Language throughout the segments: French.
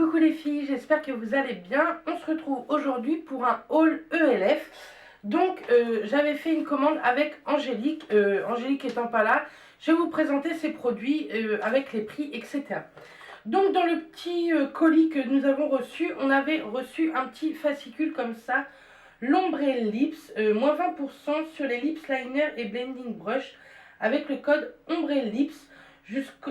Coucou les filles, j'espère que vous allez bien. On se retrouve aujourd'hui pour un haul ELF. Donc j'avais fait une commande avec Angélique. Angélique étant pas là, je vais vous présenter ses produits avec les prix, etc. Donc dans le petit colis que nous avons reçu, on avait reçu un petit fascicule comme ça. L'Ombrelle Lips, moins 20% sur les lips liner et blending brush avec le code Ombrelle Lips,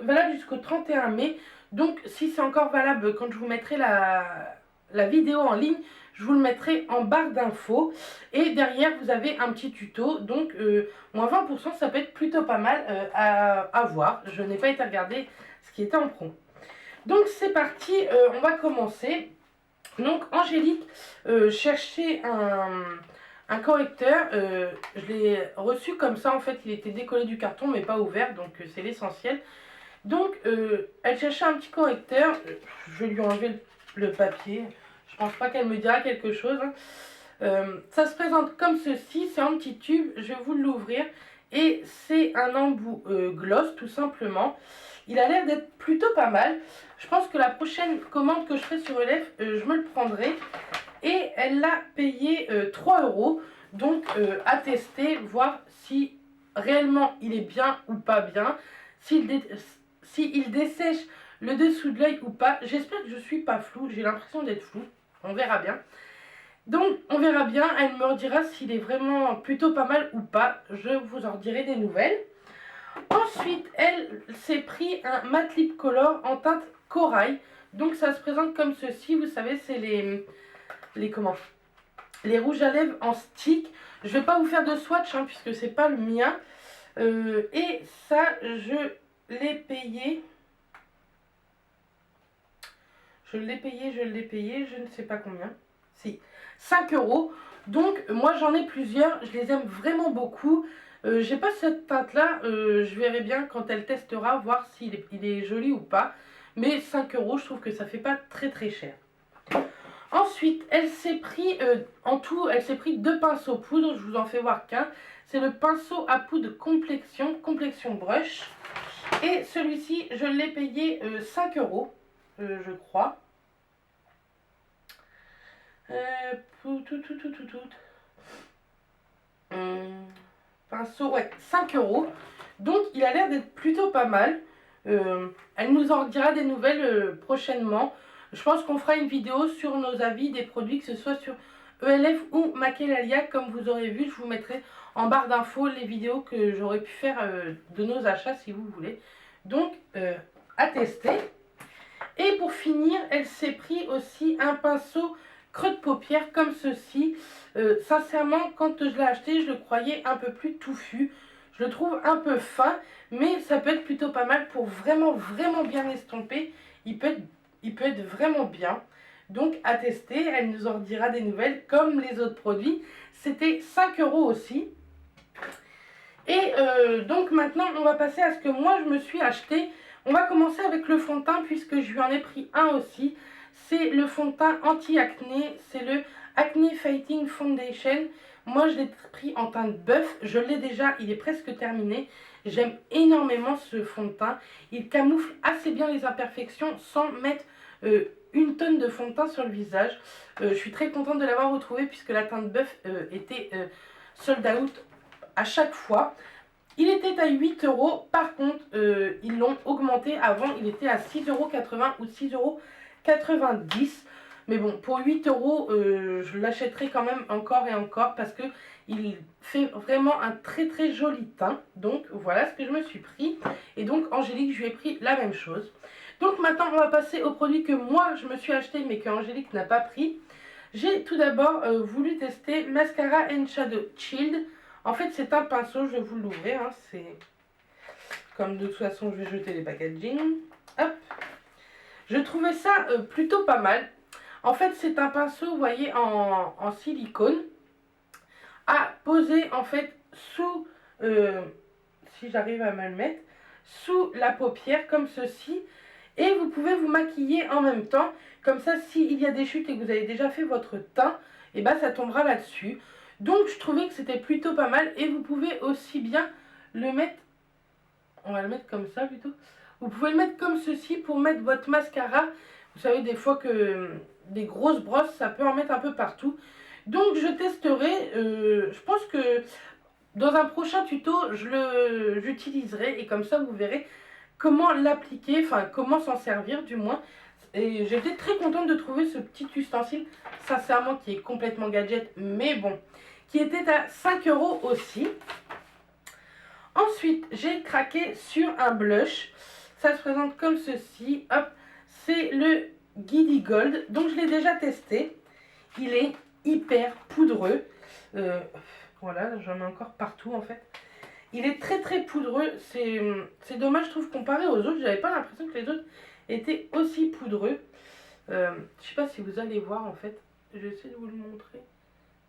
valable jusqu'au 31 mai. Donc si c'est encore valable quand je vous mettrai la vidéo en ligne, je vous le mettrai en barre d'infos. Et derrière vous avez un petit tuto. Donc moins 20%, ça peut être plutôt pas mal à voir. Je n'ai pas été regarder ce qui était en promo. Donc c'est parti, on va commencer. Donc Angélique cherchait un correcteur, je l'ai reçu comme ça, en fait il était décollé du carton mais pas ouvert, donc c'est l'essentiel. Donc elle cherchait un petit correcteur, je vais lui enlever le papier, je pense pas qu'elle me dira quelque chose. Ça se présente comme ceci, c'est un petit tube, je vais vous l'ouvrir et c'est un embout gloss tout simplement. Il a l'air d'être plutôt pas mal. Je pense que la prochaine commande que je ferai sur ELF, je me le prendrai. Et elle l'a payé 3 €. Donc à tester, voir si réellement il est bien ou pas bien. S'il dessèche le dessous de l'œil ou pas. J'espère que je ne suis pas floue. J'ai l'impression d'être floue. On verra bien. Donc on verra bien. Elle me redira s'il est vraiment plutôt pas mal ou pas. Je vous en redirai des nouvelles. Ensuite, elle s'est pris un matte lip color en teinte corail. Donc ça se présente comme ceci. Vous savez, c'est les rouges à lèvres en stick. Je vais pas vous faire de swatch hein, puisque c'est pas le mien. Et ça, je l'ai payé. Je l'ai payé, je ne sais pas combien. Si, 5 €. Donc moi j'en ai plusieurs, je les aime vraiment beaucoup. J'ai pas cette teinte là, je verrai bien quand elle testera, voir s'il est joli ou pas. Mais 5 €, je trouve que ça fait pas très très cher. Ensuite, elle s'est pris, en tout, elle s'est pris 2 pinceaux poudre, je vous en fais voir qu'un. C'est le pinceau à poudre complexion brush. Et celui-ci, je l'ai payé 5 €, je crois. Pinceau, ouais, 5 €. Donc il a l'air d'être plutôt pas mal. Elle nous en dira des nouvelles prochainement. Je pense qu'on fera une vidéo sur nos avis des produits, que ce soit sur ELF ou Makelalia. Comme vous aurez vu, je vous mettrai en barre d'infos les vidéos que j'aurais pu faire de nos achats si vous voulez. Donc à tester. Et pour finir, elle s'est pris aussi un pinceau creux de paupière comme ceci. Sincèrement, quand je l'ai acheté, je le croyais un peu plus touffu. Je le trouve un peu fin, mais ça peut être plutôt pas mal pour vraiment bien estomper. Il peut être vraiment bien. Donc à tester, elle nous en dira des nouvelles comme les autres produits. C'était 5 € aussi. Et donc maintenant, on va passer à ce que moi je me suis acheté. On va commencer avec le fond de teint puisque je lui en ai pris un aussi. C'est le fond de teint anti-acné, c'est le Acne Fighting Foundation. Moi je l'ai pris en teinte bœuf, je l'ai déjà, il est presque terminé. J'aime énormément ce fond de teint. Il camoufle assez bien les imperfections sans mettre une tonne de fond de teint sur le visage. Je suis très contente de l'avoir retrouvé puisque la teinte bœuf était sold out à chaque fois. Il était à 8 €, par contre ils l'ont augmenté. Avant il était à 6,80 € ou 6,90 €. Mais bon, pour 8 € je l'achèterai quand même encore et encore parce que il fait vraiment un très joli teint. Donc voilà ce que je me suis pris. Et donc Angélique, je lui ai pris la même chose. Donc maintenant on va passer aux produits que moi je me suis acheté mais que Angélique n'a pas pris. J'ai tout d'abord voulu tester Mascara and Shadow Shield. En fait, c'est un pinceau, je vais vous l'ouvrir. Hein, c'est comme de toute façon, je vais jeter les packaging. Hop. Je trouvais ça plutôt pas mal. En fait, c'est un pinceau, vous voyez, en silicone, à poser en fait sous, si j'arrive à me le mettre, sous la paupière comme ceci. Et vous pouvez vous maquiller en même temps. Comme ça, s'il y a des chutes et que vous avez déjà fait votre teint, et ben ça tombera là-dessus. Donc je trouvais que c'était plutôt pas mal. Et vous pouvez aussi bien le mettre, on va le mettre comme ça plutôt. Vous pouvez le mettre comme ceci pour mettre votre mascara. Vous savez des fois que des grosses brosses, ça peut en mettre un peu partout. Donc je testerai, je pense que dans un prochain tuto, j'utiliserai et comme ça vous verrez comment l'appliquer, enfin comment s'en servir du moins. Et j'étais très contente de trouver ce petit ustensile, sincèrement qui est complètement gadget, mais bon, qui était à 5 € aussi. Ensuite, j'ai craqué sur un blush. Ça se présente comme ceci. Hop, c'est le Giddy Gold. Donc je l'ai déjà testé. Il est hyper poudreux. Voilà, j'en ai encore partout en fait. Il est très très poudreux. C'est dommage, je trouve, comparé aux autres. J'avais pas l'impression que les autres étaient aussi poudreux. Je sais pas si vous allez voir en fait. Je vais essayer de vous le montrer.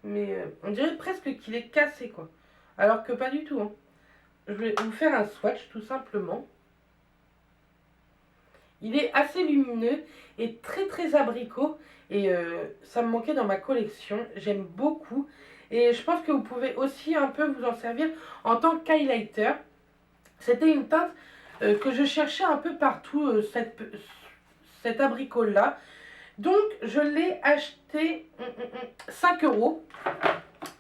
Mais on dirait presque qu'il est cassé quoi. Alors que pas du tout. Hein. Je vais vous faire un swatch tout simplement. Il est assez lumineux et très très abricot. Et ça me manquait dans ma collection. J'aime beaucoup. Et je pense que vous pouvez aussi un peu vous en servir en tant qu'highlighter. C'était une teinte que je cherchais un peu partout, cet abricot là. Donc je l'ai acheté 5 €.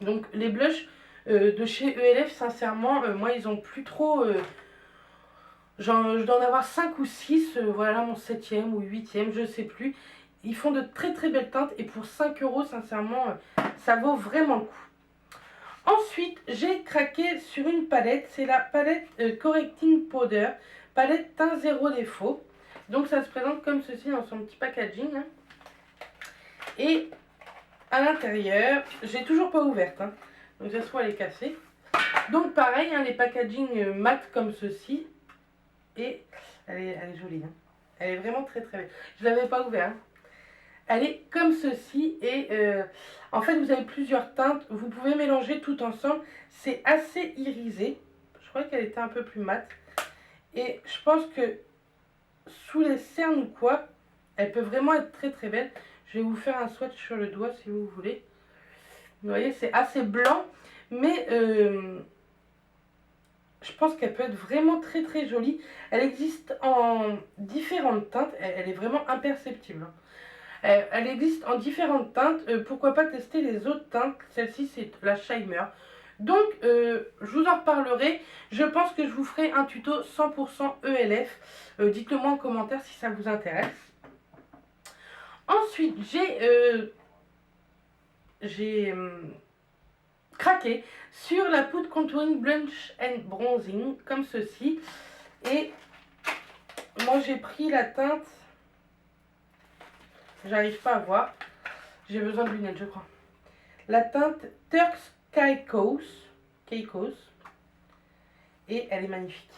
Donc les blushs de chez ELF, sincèrement, moi ils ont plus trop... je dois en avoir 5 ou 6, voilà mon 7e ou 8e, je sais plus. Ils font de très très belles teintes et pour 5 €, sincèrement, ça vaut vraiment le coup. Ensuite, j'ai craqué sur une palette, c'est la palette Correcting Powder, palette teint zéro défaut. Donc ça se présente comme ceci dans son petit packaging. Hein. Et à l'intérieur, j'ai toujours pas ouverte, hein. Donc ça se trouve elle est cassée. Donc pareil, hein, les packaging mat comme ceci. Et elle est jolie, hein. Elle est vraiment très très belle. Je l'avais pas ouverte. Hein. Elle est comme ceci et en fait vous avez plusieurs teintes. Vous pouvez mélanger tout ensemble. C'est assez irisé. Je crois qu'elle était un peu plus mate. Et je pense que sous les cernes ou quoi, elle peut vraiment être très très belle. Je vais vous faire un swatch sur le doigt si vous voulez. Vous voyez, c'est assez blanc, mais je pense qu'elle peut être vraiment très très jolie. Elle existe en différentes teintes, elle est vraiment imperceptible. Elle existe en différentes teintes, pourquoi pas tester les autres teintes. Celle-ci c'est la Shimmer. Donc je vous en reparlerai. Je pense que je vous ferai un tuto 100% ELF. Dites-le moi en commentaire si ça vous intéresse. Ensuite j'ai craqué sur la poudre contouring blush and bronzing comme ceci. Et moi j'ai pris la teinte, j'arrive pas à voir, j'ai besoin de lunettes je crois, la teinte Turks Caicos et elle est magnifique,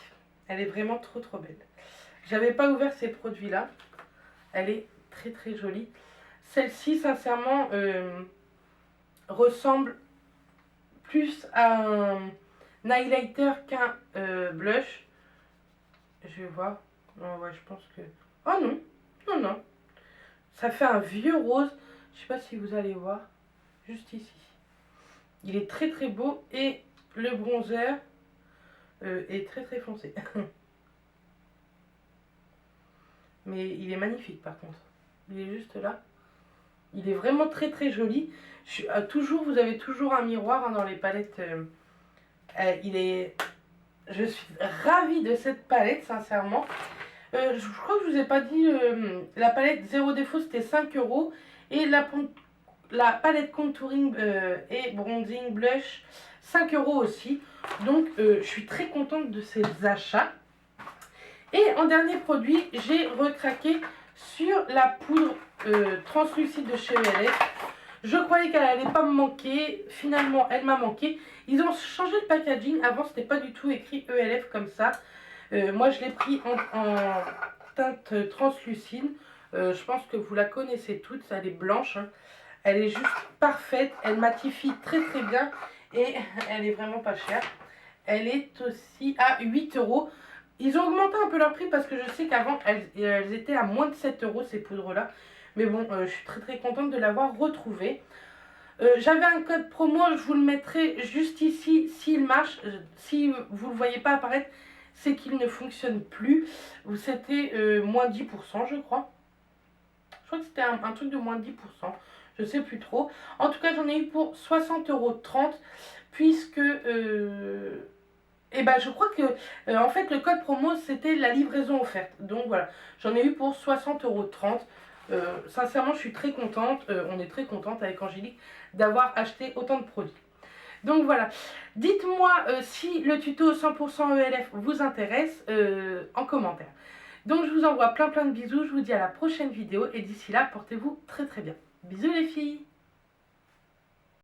elle est vraiment trop trop belle. J'avais pas ouvert ces produits là, elle est très très jolie. Celle-ci sincèrement ressemble plus à un highlighter qu'un blush. Je vais voir. Non, ouais, je pense que... Oh non, non, non. Ça fait un vieux rose. Je sais pas si vous allez voir. Juste ici. Il est très très beau et le bronzer est très très foncé. Mais il est magnifique par contre. Il est juste là. Il est vraiment très très joli. Vous avez toujours un miroir hein, dans les palettes. Je suis ravie de cette palette, sincèrement. Je crois que je vous ai pas dit, la palette zéro défaut c'était 5 € et la palette contouring et bronzing blush 5 € aussi. Donc je suis très contente de ces achats. Et en dernier produit, j'ai recraqué sur la poudre translucide de chez ELF. Je croyais qu'elle allait pas me manquer, finalement elle m'a manqué. Ils ont changé le packaging, avant c'était pas du tout écrit ELF comme ça. Moi je l'ai pris en teinte translucide, je pense que vous la connaissez toutes, elle est blanche. Hein. Elle est juste parfaite, elle matifie très très bien et elle est vraiment pas chère. Elle est aussi à 8 €. Ils ont augmenté un peu leur prix parce que je sais qu'avant elles étaient à moins de 7 € ces poudres là. Mais bon, je suis très très contente de l'avoir retrouvée. J'avais un code promo, je vous le mettrai juste ici s'il marche. Si vous ne le voyez pas apparaître, c'est qu'il ne fonctionne plus. C'était moins 10% je crois. Je crois que c'était un truc de moins de 10%. Je sais plus trop. En tout cas, j'en ai eu pour 60,30 € puisque... et ben, je crois que en fait le code promo c'était la livraison offerte. Donc voilà, j'en ai eu pour 60,30 €. Sincèrement, je suis très contente. On est très contente avec Angélique d'avoir acheté autant de produits. Donc voilà, dites-moi si le tuto 100% ELF vous intéresse en commentaire. Donc je vous envoie plein de bisous, je vous dis à la prochaine vidéo et d'ici là, portez-vous très bien. Bisous les filles!